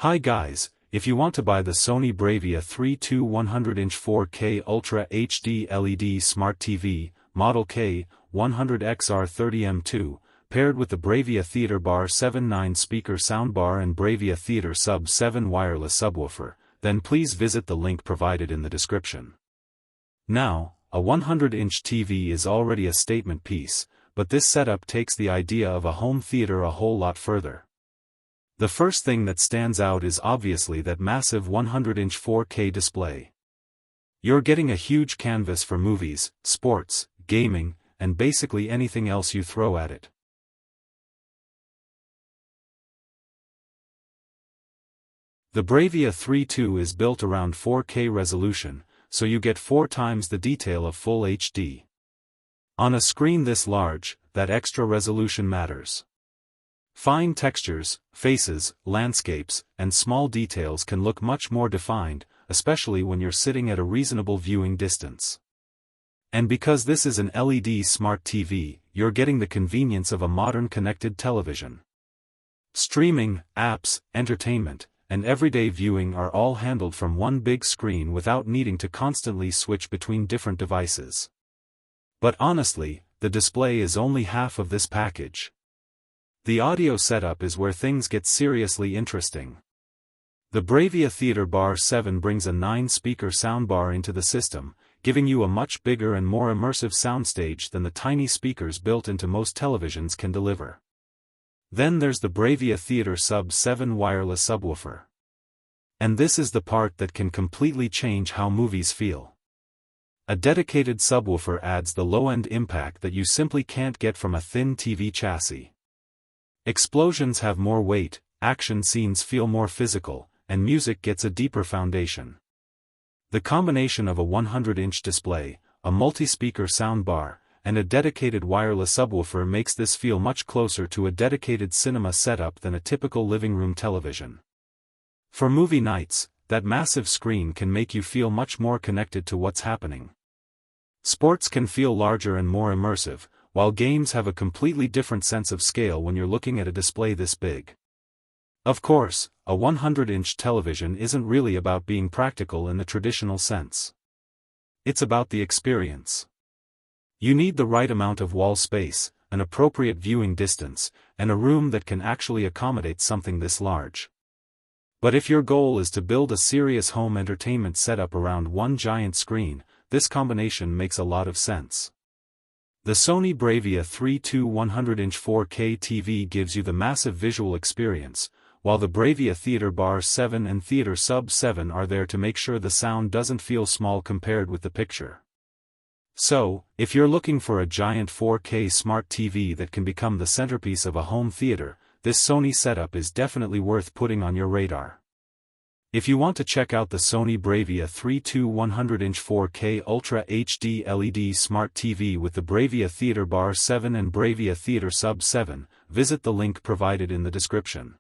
Hi guys, if you want to buy the Sony BRAVIA 3.2 100-inch 4K Ultra HD LED Smart TV, Model K, 100XR30M2, paired with the BRAVIA Theater Bar 7 9-speaker soundbar and BRAVIA Theater Sub 7 wireless subwoofer, then please visit the link provided in the description. Now, a 100-inch TV is already a statement piece, but this setup takes the idea of a home theater a whole lot further. The first thing that stands out is obviously that massive 100-inch 4K display. You're getting a huge canvas for movies, sports, gaming, and basically anything else you throw at it. The BRAVIA 3.2 is built around 4K resolution, so you get 4 times the detail of full HD. On a screen this large, that extra resolution matters. Fine textures, faces, landscapes, and small details can look much more defined, especially when you're sitting at a reasonable viewing distance. And because this is an LED smart TV, you're getting the convenience of a modern connected television. Streaming, apps, entertainment, and everyday viewing are all handled from one big screen without needing to constantly switch between different devices. But honestly, the display is only half of this package. The audio setup is where things get seriously interesting. The BRAVIA Theater Bar 7 brings a 9-speaker soundbar into the system, giving you a much bigger and more immersive soundstage than the tiny speakers built into most televisions can deliver. Then there's the BRAVIA Theater Sub 7 wireless subwoofer. And this is the part that can completely change how movies feel. A dedicated subwoofer adds the low-end impact that you simply can't get from a thin TV chassis. Explosions have more weight, action scenes feel more physical, and music gets a deeper foundation. The combination of a 100-inch display, a multi-speaker soundbar, and a dedicated wireless subwoofer makes this feel much closer to a dedicated cinema setup than a typical living room television. For movie nights, that massive screen can make you feel much more connected to what's happening. Sports can feel larger and more immersive, while games have a completely different sense of scale when you're looking at a display this big. Of course, a 100-inch television isn't really about being practical in the traditional sense. It's about the experience. You need the right amount of wall space, an appropriate viewing distance, and a room that can actually accommodate something this large. But if your goal is to build a serious home entertainment setup around one giant screen, this combination makes a lot of sense. The Sony BRAVIA 3.2 100-inch 4K TV gives you the massive visual experience, while the BRAVIA Theater Bar 7 and Theater Sub 7 are there to make sure the sound doesn't feel small compared with the picture. So, if you're looking for a giant 4K smart TV that can become the centerpiece of a home theater, this Sony setup is definitely worth putting on your radar. If you want to check out the Sony BRAVIA 3.2 100-inch 4K Ultra HD LED Smart TV with the BRAVIA Theater Bar 7 and BRAVIA Theater Sub 7, visit the link provided in the description.